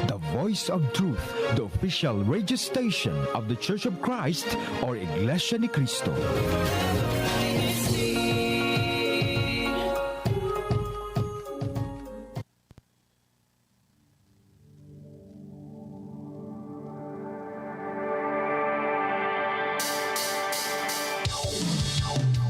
the voice of truth, the official radio station of the Church of Christ or Iglesia ni Cristo.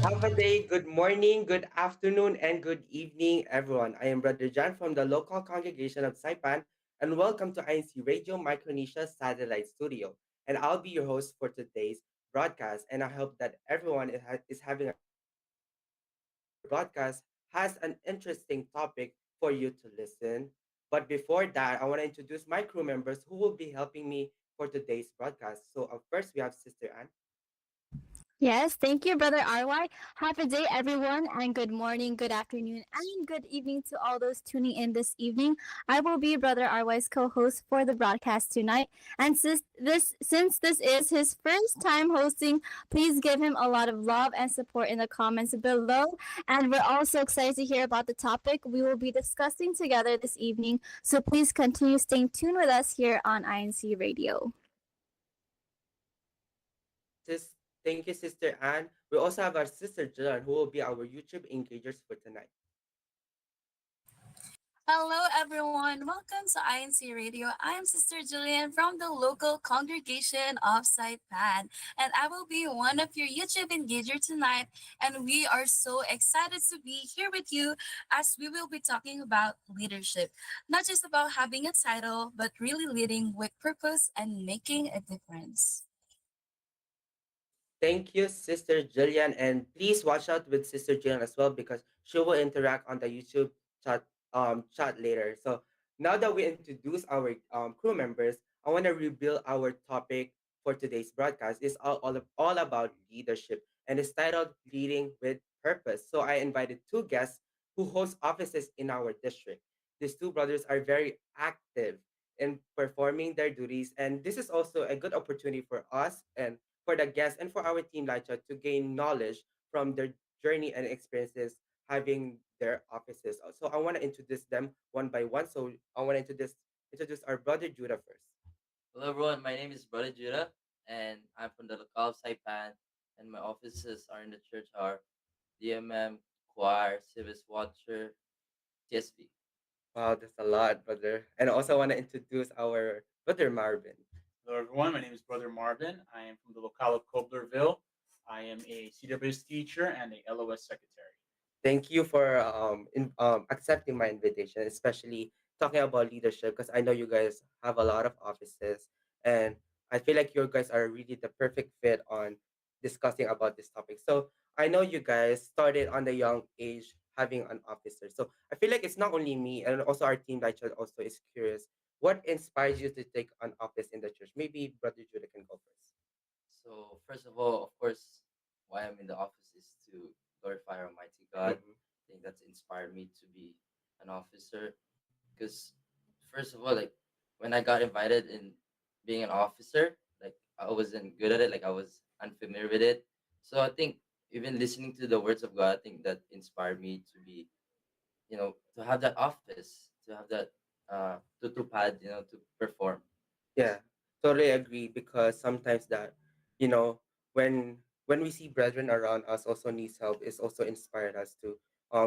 Have a day, good morning, good afternoon, and good evening, everyone. I am Brother John from the local congregation of Saipan, and welcome to INCRadio Micronesia Satellite Studio. And I'll be your host for today's broadcast, and I hope that everyone is having a great day. And today, our broadcast has an interesting topic for you to listen. But before that, I want to introduce my crew members who will be helping me for today's broadcast. So, first, we have Sister Anne. Yes, thank you, Brother RY. Happy day, everyone, and good morning, good afternoon, and good evening to all those tuning in this evening. I will be Brother RY's co-host for the broadcast tonight, and since this is his first time hosting, please give him a lot of love and support in the comments below. And we're also excited to hear about the topic we will be discussing together this evening. So please continue staying tuned with us here on INC Radio. Thank you, Sister Anne. We also have our Sister Jill, who will be our YouTube engagers for tonight. Hello, everyone. Welcome to INC Radio. I'm Sister Julian from the local congregation of Saipan, and I will be one of your YouTube engager tonight. And we are so excited to be here with you as we will be talking about leadership, not just about having a title, but really leading with purpose and making a difference. Thank you, Sister Jillian, and please watch out with Sister Jillian as well because she will interact on the YouTube chat later. So now that we introduce our crew members, I want to reveal our topic for today's broadcast. It's all about leadership and it's titled Leading with Purpose. So I invited two guests who host offices in our district. These two brothers are very active in performing their duties, and this is also a good opportunity for us and for the guests and for our team Lacha to gain knowledge from their journey and experiences having their offices. So I want to introduce them one by one. So I want to introduce our brother Judah first. Hello, everyone. My name is Brother Judah, and I'm from the local Saipan, and my offices are in the church are DMM, choir, service watcher, TSB. Wow, that's a lot, brother. And I also want to introduce our brother Marvin. Hello, everyone. My name is Brother Marvin. I am from the locale of Coblerville. I am a CWS teacher and a LOS secretary. Thank you for accepting my invitation, especially talking about leadership, because I know you guys have a lot of offices, and I feel like you guys are really the perfect fit on discussing about this topic. So I know you guys started on the young age having an officer. So I feel like it's not only me and also our team that also is curious. What inspires you to take an office in the church? Maybe Brother Judah can go first. So, first of all, of course, why I'm in the office is to glorify Almighty God. Mhm. I think that's inspired me to be an officer. Because, first of all, like when I got invited in being an officer, like I wasn't good at it, like I was unfamiliar with it. So, I think even listening to the words of God, I think that inspired me to be, to have that office, to have that tutu pad, to perform. Yeah, totally agree because sometimes that, you know, when we see brethren around us also needs help, it's also inspired us to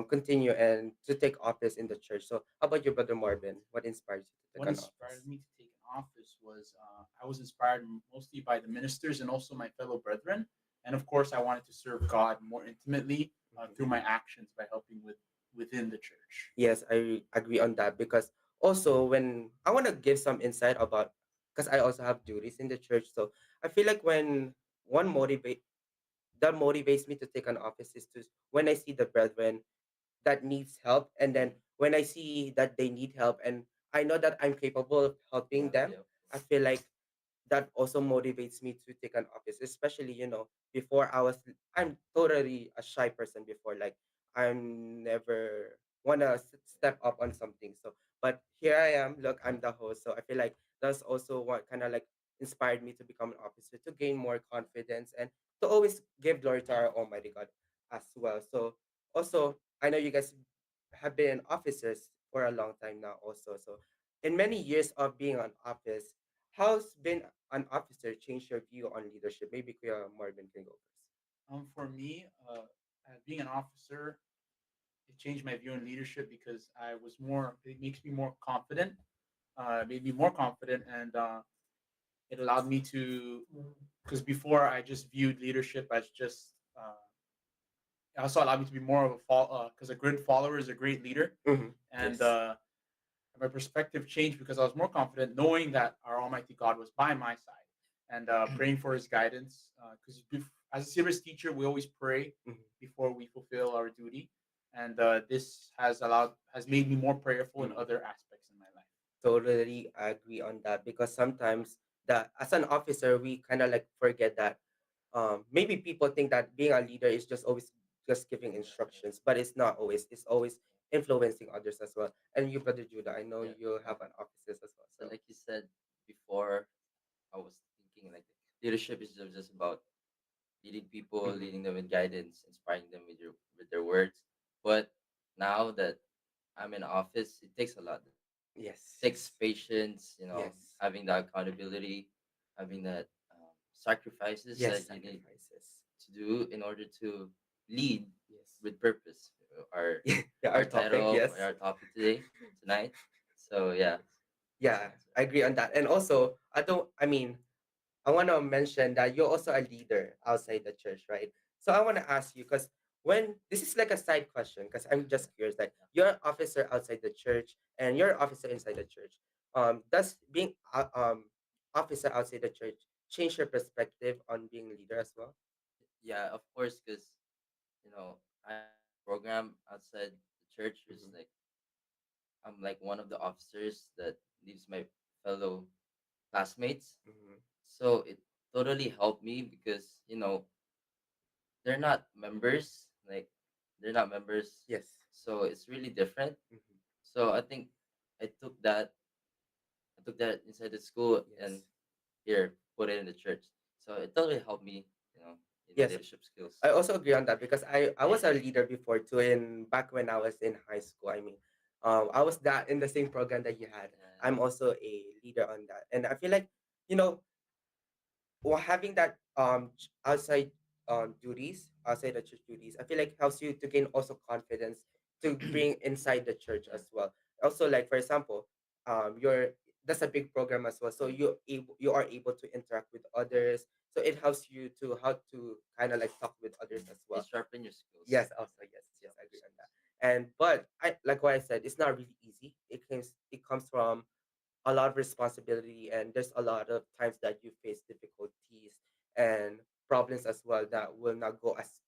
continue and to take office in the church. So how about your brother Marvin? What inspires you to What take an office? inspired me to take an office was I was inspired mostly by the ministers and also my fellow brethren. And of course, I wanted to serve God more intimately through my actions by helping within the church. Yes, I agree on that because also when I want to give some insight about because I also have duties in the church. So I feel like when one motivate that motivates me to take an office is to when I see the brethren that needs help and then when I see that they need help and I know that I'm capable of helping Yeah, them, yeah. I feel like that also motivates me to take an office, especially before I'm totally a shy person before, like I'm never wanna step up on something. So but here I am, look, I'm the host, so I feel like that's also what kind of like inspired me to become an officer, to gain more confidence and to always give glory to our almighty God as well. So also I know you guys have been officers for a long time now also. So in many years of being on office, how's been an officer changed your view on leadership? Maybe Kuya Marvin can go first. For me, being an officer, it changed my view on leadership because I was more. It makes me more confident. Made me more confident, and it allowed me to. Because before I just viewed leadership as just. It also allowed me to be more of a because a good follower is a great leader, Mm-hmm. and Yes. my perspective changed because I was more confident, knowing that our Almighty God was by my side, and praying for His guidance. Because as a service teacher, we always pray Mhm. before we fulfill our duty, and this has made me more prayerful in Mhm. other aspects in my life. Totally agree on that because sometimes that as an officer we kind of like forget that maybe people think that being a leader is just always just giving instructions, but it's not always. It's always influencing others as well. And you, Brother Judah, I know Yeah. you have an offices as well. So So like you said before, I was thinking like leadership is just about leading people, mhm. leading them with guidance, inspiring them with their words. But now that I'm in office, it takes a lot. It Yes, takes patience, yes, having that accountability, having that sacrifices yes. that you need Sacrifices. to do in order to lead Yes. with purpose. Our Yeah, our our topic. title of Yes. our topic tonight. So yeah, that's the Yeah, answer. I agree on that. And also, I don't. I mean, I want to mention that you're also a leader outside the church, right? So I want to ask you because when this is like a side question, because I'm just curious, like you're an officer outside the church and you're an officer inside the church. Does being officer outside the church change your perspective on being leader as well? Yeah, of course, because I have this program outside the church. Is Mm-hmm. like I'm like one of the officers that leads my fellow classmates. Mm-hmm. So it totally helped me because they're not members. Like they're not members. Yes. So it's really different. Mm-hmm. So I think I took that I took that inside the school and Yes. here put it in the church. So it totally helped me, in my Yes. leadership skills. I also agree on that because I was a leader before too in back when I was in high school. I mean, I was that in the same program that you had. I'm also a leader on that. And I feel like, you know, well, having that outside duties, outside the church duties, I feel like helps you to gain also confidence to bring inside the church Yeah. as well. Also, like for example, you're that's a big program as well. So you are able to interact with others. So it helps you to how to kind of like talk with others as It well. sharpen your skills. Yes, also yes, I agree on that. And but I like what I said, it's not really easy. It comes from a lot of responsibility and there's a lot of times that you face difficulties and problems as well that will not go as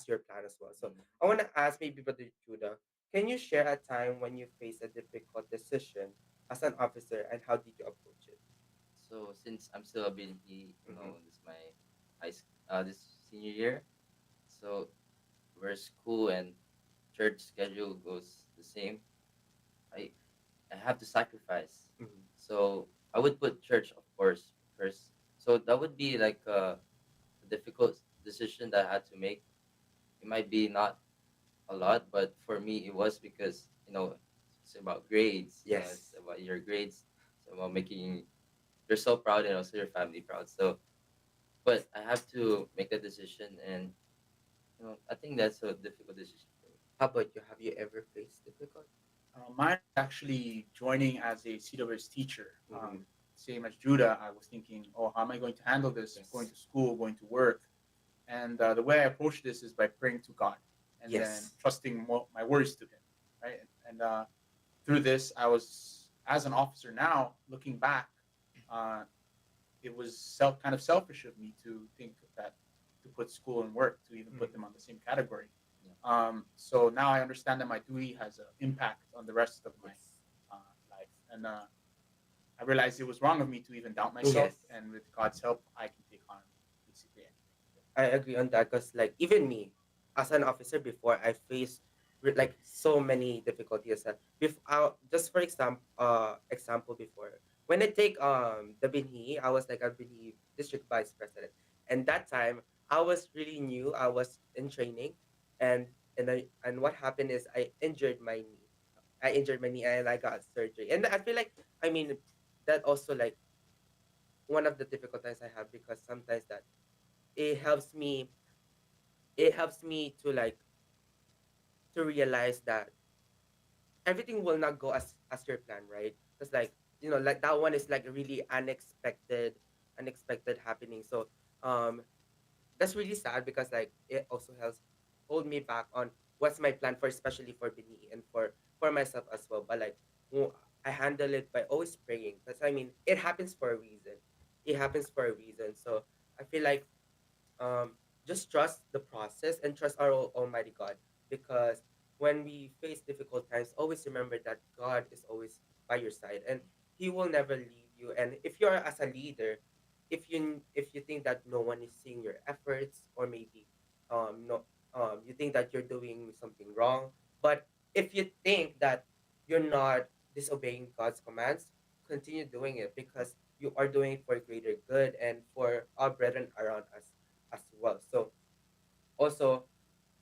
your plan as well. So Mm. I want to ask maybe Brother Judah, can you share a time when you face a difficult decision as an officer and how did you approach it? So since I'm still a BNP, Mm-hmm. this is my this senior year. So where school and church schedule goes the same, I I have to sacrifice. Mm-hmm. So I would put church, of course, first. So that would be like a difficult decision that I had to make. It might be not a lot, but for me it was because it's about grades. It's Yes. about your grades. It's about making you're so proud and also your family proud. So, but I have to make a decision, and I think that's a difficult decision for me. How about you? Have you ever faced difficult? Mine was actually joining as a CWS teacher. Mm-hmm. Same as Judah, I was thinking, oh, how am I going to handle this? Going Yes. to school, going to work. And the way I approach this is by praying to God and then Yes. trusting my words to Him, right? And through this, I was, as an officer now, looking back, uh, it was kind of selfish of me to think that to put school and work to even put Mm-hmm. them on the same category. Yeah. So now I understand that my duty has an impact on the rest of my Yes. life, and I realized it was wrong of me to even doubt myself. Yes. And with God's help, I can take on basically anything. I agree on that because, like, even me, as an officer before, I faced like so many difficulties. Just for example, before when I take the Binhi, I was like a Binhi district vice president, and that time I was really new. I was in training, and what happened is I injured my knee, I injured my knee and I got surgery. And I feel like, I mean, that also like one of the difficult times I have because sometimes that it helps me, it helps me to like to realize that everything will not go as your plan, right? Because like like that one is like really unexpected happening. So um that's really sad because like it also helps hold me back on what's my plan for, especially for Bini and for myself as well. But like I handle it by always praying because I mean it happens for a reason. It happens for a reason. So I feel like just trust the process and trust our Almighty God, because when we face difficult times, always remember that God is always by your side and He will never leave you. And if you're as a leader, if you think that no one is seeing your efforts, or maybe no you think that you're doing something wrong, but if you think that you're not disobeying God's commands, continue doing it because you are doing it for greater good and for our brethren around us as well. So also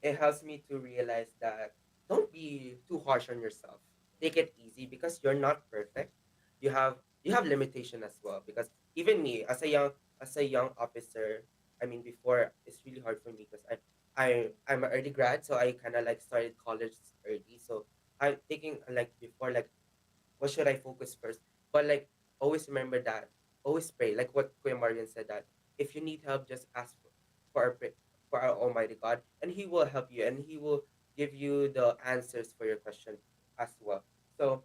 it helps me to realize that don't be too harsh on yourself. Take it easy because you're not perfect. You have limitation as well, because even me as a young officer, I mean before it's really hard for me because I'm an early grad, so I kind of like started college early. So I'm thinking like before like what should I focus first? But like always remember that, always pray. Like what Kuya Marian said, that if you need help, just ask for our for our Almighty God, and He will help you, and He will give you the answers for your question as well. So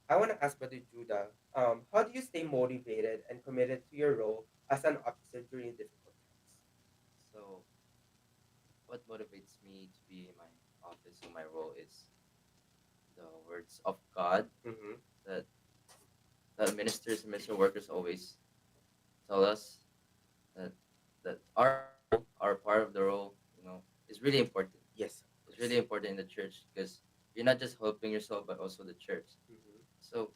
I want to ask Brother Judah, how do you stay motivated and committed to your role as an officer during difficult times? So what motivates me to be in my office or my role is the words of God Mm-hmm. that that ministers and minister workers always tell us that our role, our part of the role, is really important. Yes, of It's course. really important in the church because you're not just helping yourself but also the church. Mm-hmm. So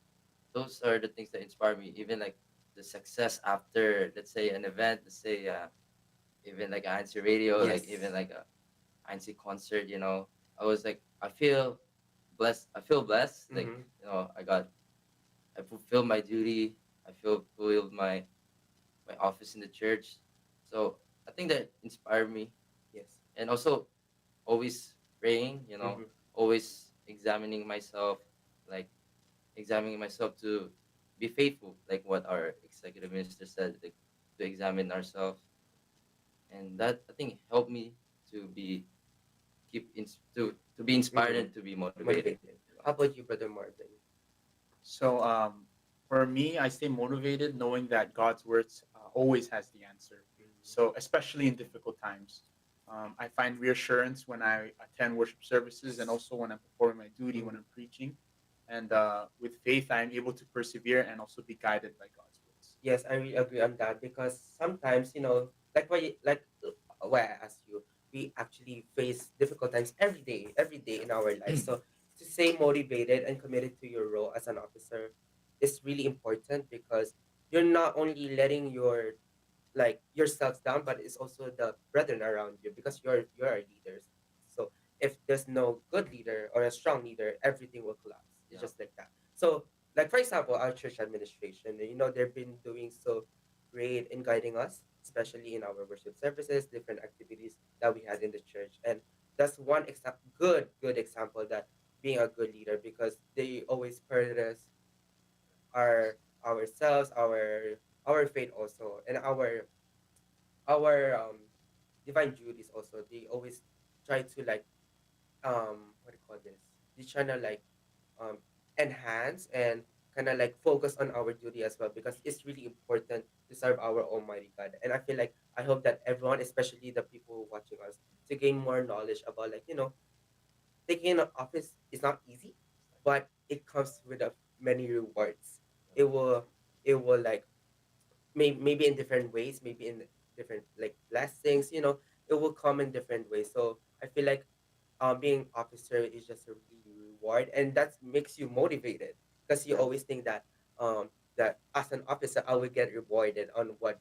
those are the things that inspire me. Even like the success after, let's say, an event, let's say, even like INCRadio, like even Yes. like a INC concert. I was like, I feel blessed. I feel blessed. Like, Mm-hmm. I fulfilled my duty. I feel fulfilled my office in the church. So I think that inspired me, Yes. and also always praying. Mm-hmm. Always examining myself, like examining myself to be faithful, like what our executive minister said, like to examine ourselves, and that I think helped me to be to be inspired Mm-hmm. and to be motivated. Motivated. How about you, Brother Marvin? So for me, I stay motivated knowing that God's words always has the answer. So especially in difficult times, I find reassurance when I attend worship services and also when I'm performing my duty when Mm-hmm. I'm preaching. And with faith, I'm able to persevere and also be guided by God's words. Yes, I really agree on that because sometimes, like why I asked you, we actually face difficult times every day in our lives. So to stay motivated and committed to your role as an officer is really important because you're not only letting like yourselves down, but it's also the brethren around you because you're our leaders. So if there's no good leader or a strong leader, everything will collapse. It's Yeah. just like that. So like for example, our church administration, they've been doing so great in guiding us, especially in our worship services, different activities that we had in the church. And that's one good example that being a good leader because they always prioritize our ourselves, our faith also, and our divine duties also. They always try to like what do you call this, they try to like um enhance and kind of like focus on our duty as well because it's really important to serve our Almighty God. And I feel like I hope that everyone, especially the people watching us, to gain more knowledge about like taking an office is not easy, but it comes with many rewards. it will it will like maybe in different ways, maybe in different like blessings, it will come in different ways. So I feel like being officer is just a really reward, and that makes you motivated because you Yeah. always think that that as an officer I will get rewarded on what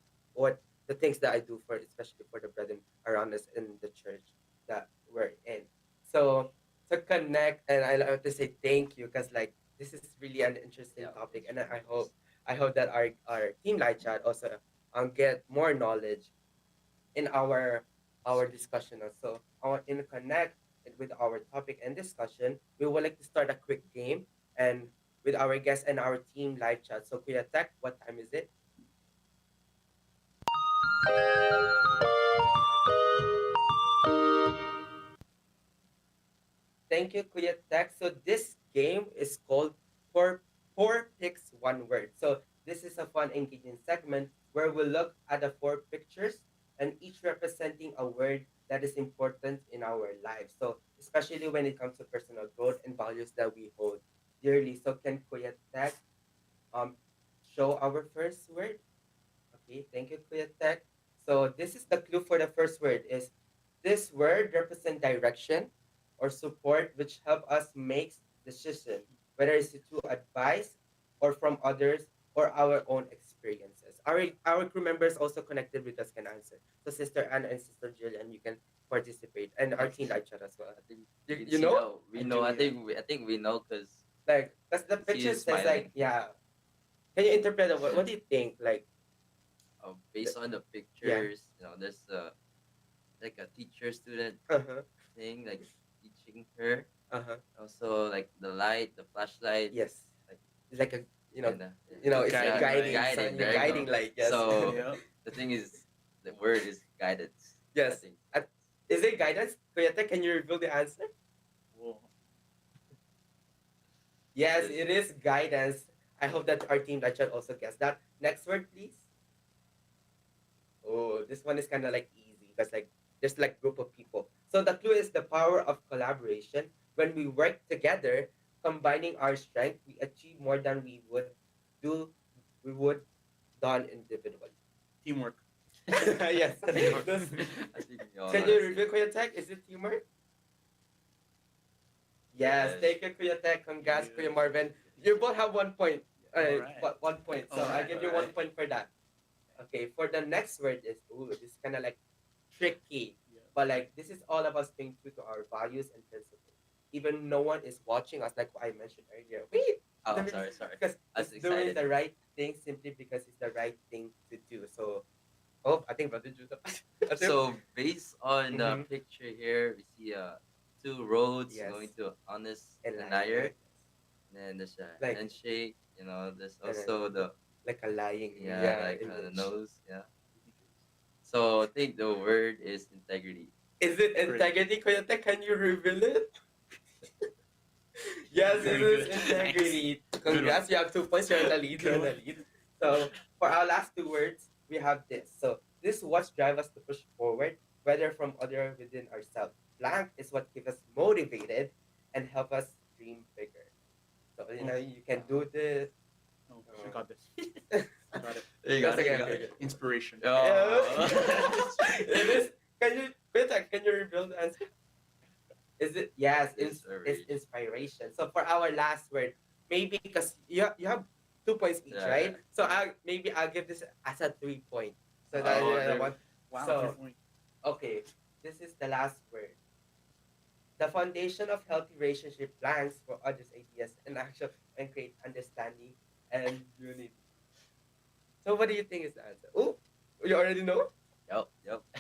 the things that I do especially for the brethren around us in the church that we're in. So to connect, and I love to say thank you because like this is really an interesting Yeah, topic, thank and you, I hope that our team live chat also get more knowledge in our discussion. So in connect with our topic and discussion, we would like to start a quick game and with our guests and our team live chat. So Kuya Tech, what time is it? Thank you, Kuya Tech. So this game is called Four Picks One Word. So this is a fun, engaging segment where we look at the four pictures and each representing a word that is important in our lives. So especially when it comes to personal growth and values that we hold dearly. So can Kuya Tech um show our first word? Okay, thank you, Kuya Tech. So this is the clue for the first word is this word represent direction or support which help us make decision, whether it's to advice or from others or our own experiences. Our crew members also connected with us can answer. So Sister Anna and Sister Jillian, you can participate. And our team live chat as well. I think You, can you see know? now. We know. I think we know because Like that's the he picture is says like, smiling. yeah. Can you interpret it? What do you think? Like Based on the yeah. pictures, there's like a teacher student Uh-huh. thing, like teaching her. Uh-huh. Also, like the light, the flashlight, Yes. like It's like a kinda. it's guiding guiding, light. sun, There you guiding go. light. Yes. So Yep. the thing is, the word is guidance. I yes. think. Is it guidance? Kuyate, can you reveal the answer? Whoa. Yes, It is. it is guidance. I hope that our team that should also guess that. Next word, please. Oh, this one is kind of like easy because like there's like group of people. So the clue is the power of collaboration. When we work together, combining our strength, we achieve more than we would done individually. Teamwork. yes. Teamwork. This- I think we all Can know you that's reveal it. Kuya Tech? Is it teamwork? Yes, Yes. thank you, Kuya Tech. Congrats, Yes. Kuya Marvin. You both have 1 point. Alright. 1 point. So I Alright, give you alright. 1 point for that. Okay, for the next word is this is kind of like tricky, Yeah. but like this is all about staying true to our values and principles. Even no one is watching us, like what I mentioned earlier. Wait, Oh, sorry. because I was it's doing excited. the right thing simply because it's the right thing to do. So, oh, I think Brother Judah. So based on the Mhm. picture here, we see two roads Yes. going to honest And and lying, liar. right? And then there's a Like- handshake. There's And then also the like a lying, like the image. nose. Yeah. So I think the word is integrity. Is it Great. integrity, Koyote? Can you reveal it? yes, it Very is good. integrity. Good Congrats, you have 2 points. You're in the lead. You're in the Good lead. So for our last two words, we have this. So this is what drives us to push forward, whether from other or within ourselves. Blank is what keeps us motivated and help us dream bigger. So you can do this. Oh, I got this. Got it. You Yes, got it. okay, You got okay. it. Inspiration. it is. Can you, Peter? Can you reveal the answer? Is it yes? It's inspiration. So for our last word, maybe because you have 2 points each, Yeah, right? yeah. So I'll give this as a 3 point. So Oh, that there- one. Wow. So good point. okay, this is the last word. The foundation of healthy relationship plans for others' ideas and action and create understanding and unity. So what do you think is the answer? Oh, you already know? Yep.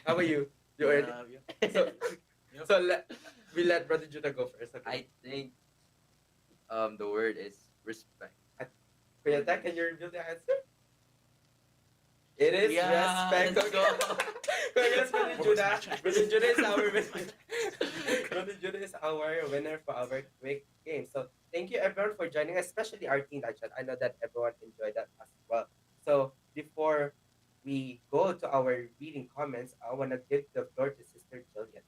How about you? You already Yeah. so Yep. so we let Brother Judah go first. Okay. I think the word is respect. Kuyata, can you reveal the answer? It is Yeah, respect. let's go. Congrats, Brother Judah. Brother Judah is our winner. Good. Brother Judah is our winner for our quick game. So thank you everyone for joining us, especially our team that chat. I know that everyone enjoyed that as well. So before we go to our reading comments, I want to give the floor to Sister Jillian.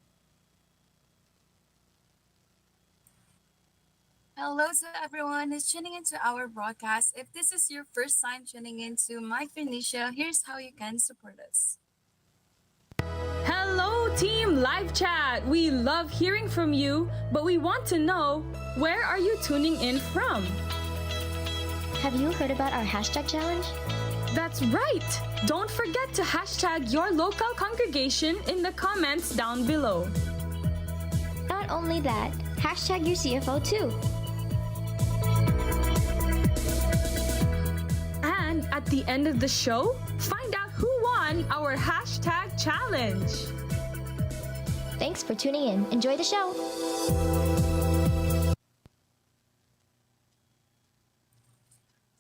Hello to everyone who's tuning into our broadcast. If this is your first time tuning into Micronesia, here's how you can support us. Hello, Team Live Chat! We love hearing from you, but we want to know, where are you tuning in from? Have you heard about our hashtag challenge? That's right! Don't forget to hashtag your local congregation in the comments down below. Not only that, Hashtag your CFO too. And at the end of the show, find out who won our hashtag challenge. Thanks for tuning in. Enjoy the show.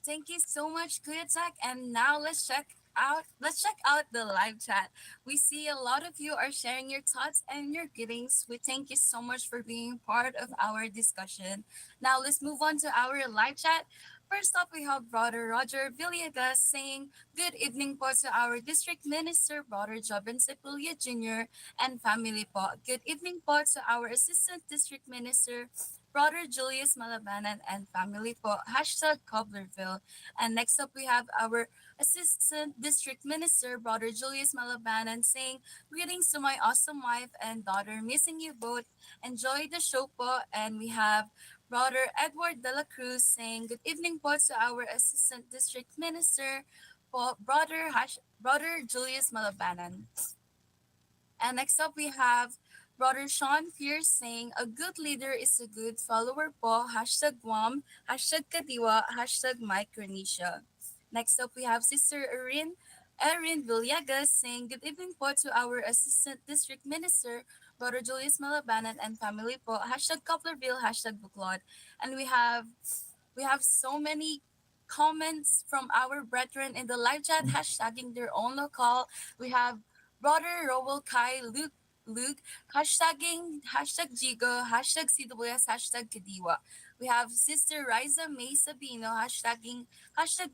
Thank you so much, Kuya Tech. And now let's check out the live chat. We see a lot of you are sharing your thoughts and your greetings. We thank you so much for being part of our discussion. Now let's move on to our live chat. First up, we have Brother Roger Villegas saying, "Good evening po to our District Minister, Brother Joben Sepulveda Jr. and family po. Good evening po to our Assistant District Minister, Brother Julius Malabanan and family po. Hashtag Cobblerville." And next up, we have our Assistant District Minister, Brother Julius Malabanan, saying, "Greetings to my awesome wife and daughter, missing you both. Enjoy the show po." And we have Brother Edward De La Cruz saying, "Good evening po to our Assistant District Minister, po, Brother Julius Malabanan." And next up, we have Brother Sean Pierce saying, "A good leader is a good follower po. Hashtag Guam, hashtag Kadiwa, hashtag Micronesia." Next up, we have Sister Erin Villegas saying, "Good evening po to our Assistant District Minister, Brother Julius Malabanan and family po. Hashtag Couplerville, hashtag Buklod." And we have so many comments from our brethren in the live chat hashtagging their own local. We have Brother Rowell Kai Luke hashtagging hashtag Jigo, hashtag CWS, hashtag Kadiwa. We have Sister Riza May Sabino hashtag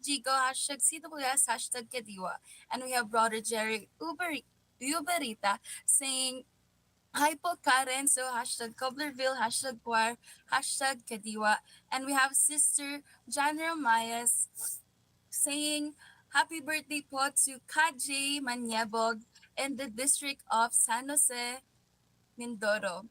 Jigo, hashtag CWS, hashtag Kadiwa. And we have Brother Jerry Uberita saying, "Hi po Karen," so hashtag Cobblerville, hashtag Choir, hashtag Kadiwa. And we have Sister Janra Mayas saying, "Happy birthday po to Kajay Manyebog in the district of San Jose, Mindoro."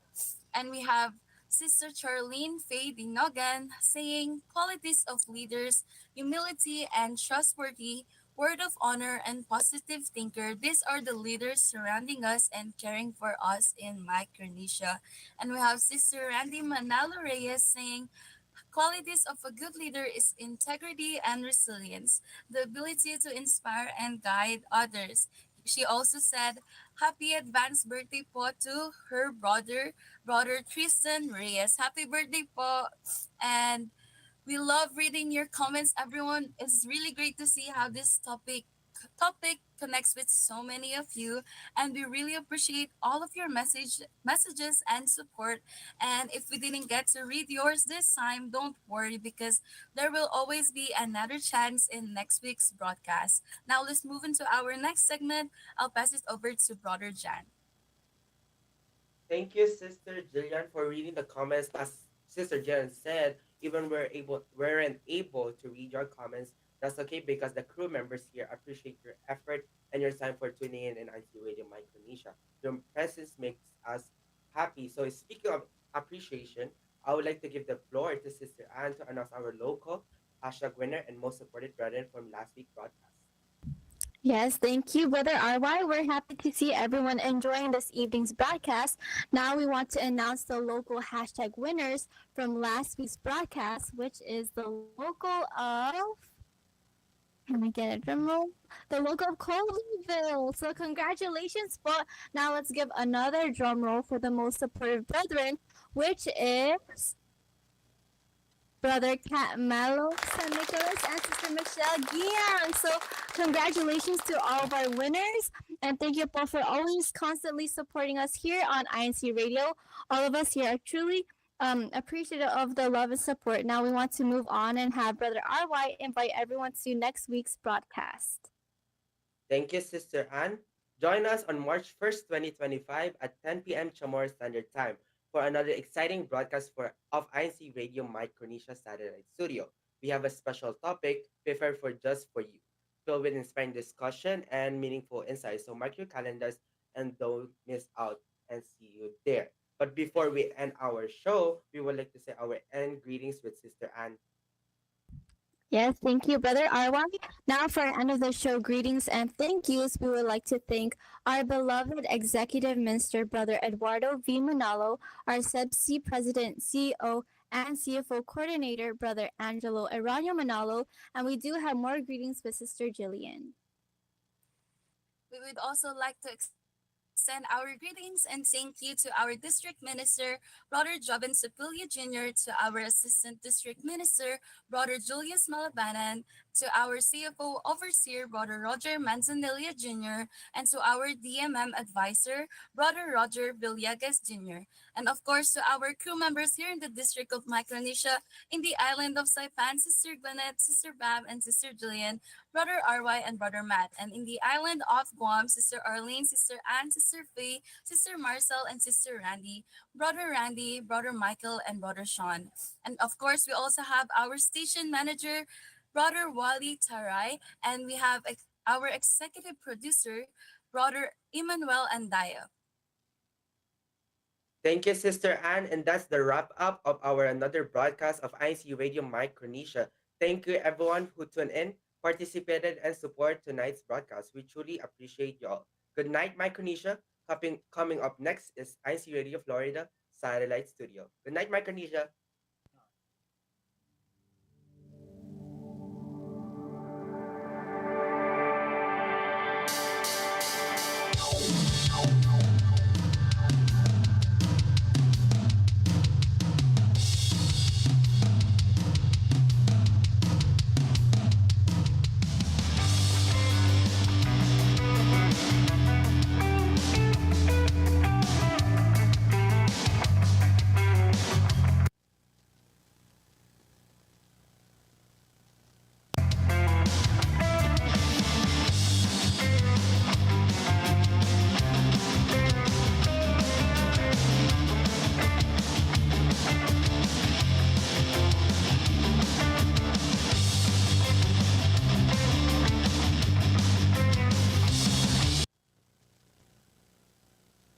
And we have Sister Charlene Faye Dinogan saying, "Qualities of leaders, humility and trustworthy, word of honor and positive thinker. These are the leaders surrounding us and caring for us in Micronesia." And we have Sister Randy Manalo Reyes saying, "Qualities of a good leader is integrity and resilience, the ability to inspire and guide others." She also said, "Happy advanced birthday po to her brother Tristan Reyes." Happy birthday po. And we love reading your comments, everyone. It's really great to see how this topic connects with so many of you, and we really appreciate all of your messages and support. And if we didn't get to read yours this time, don't worry, because there will always be another chance in next week's broadcast. Now let's move into our next segment. I'll pass it over to Brother Jan. Thank you, Sister Jillian, for reading the comments. As Sister Jillian said, even weren't able to read your comments. That's okay because the crew members here appreciate your effort and your time for tuning in IC Radio Micronesia. Your presence makes us happy. So speaking of appreciation, I would like to give the floor to Sister Anne to announce our local hashtag winner and most supported brethren from last week's broadcast. Yes, thank you, Brother RY. We're happy to see everyone enjoying this evening's broadcast. Now we want to announce the local hashtag winners from last week's broadcast, which is the local of, can I get a drum roll? The local of Colville. So congratulations, but now let's give another drum roll for the most supportive brethren, which is Brother Cat Mallow, San Nicholas, and Sister Michelle Gian. So, congratulations to all of our winners. And thank you, Paul, for always constantly supporting us here on INC Radio. All of us here are truly appreciative of the love and support. Now, we want to move on and have Brother RY invite everyone to next week's broadcast. Thank you, Sister Anne. Join us on March 1st, 2025 at 10 p.m. Chamorro Standard Time for another exciting broadcast of INC Radio Micronesia Satellite Studio. We have a special topic prepared for just for you, filled with inspiring discussion and meaningful insights. So mark your calendars and don't miss out and see you there. But before we end our show, we would like to say our end greetings with Sister Anne. Yes, thank you, Brother Arwan. Now, for our end of the show greetings and thank yous, we would like to thank our beloved Executive Minister, Brother Eduardo V. Manalo, our SEBC President, CEO, and CFO Coordinator, Brother Angelo Eraño Manalo, and we do have more greetings with Sister Jillian. We would also like to extend our greetings and thank you to our District Minister, Brother Joven Sepulveda Jr., to our Assistant District Minister, Brother Julius Malabanan, to our CFO Overseer, Brother Roger Manzanilla Jr., and to our DMM Advisor, Brother Roger Villegas Jr., and of course to our crew members here in the District of Micronesia, in the island of Saipan, Sister Glenette, Sister Bab, and Sister Julian, Brother RY, and Brother Matt. And in the island of Guam, Sister Arlene, Sister Anne, Sister Faye, Sister Marcel, and Sister Randy, Brother Michael, and Brother Sean. And of course, we also have our station manager, Brother Wally Taray, and we have our executive producer, Brother Emmanuel Andaya. Thank you, Sister Anne. And that's the wrap up of our another broadcast of INC Radio Micronesia. Thank you, everyone who tuned in, participated, and support tonight's broadcast. We truly appreciate y'all. Good night, Micronesia. Coming up next is INC Radio Florida Satellite Studio. Good night, Micronesia.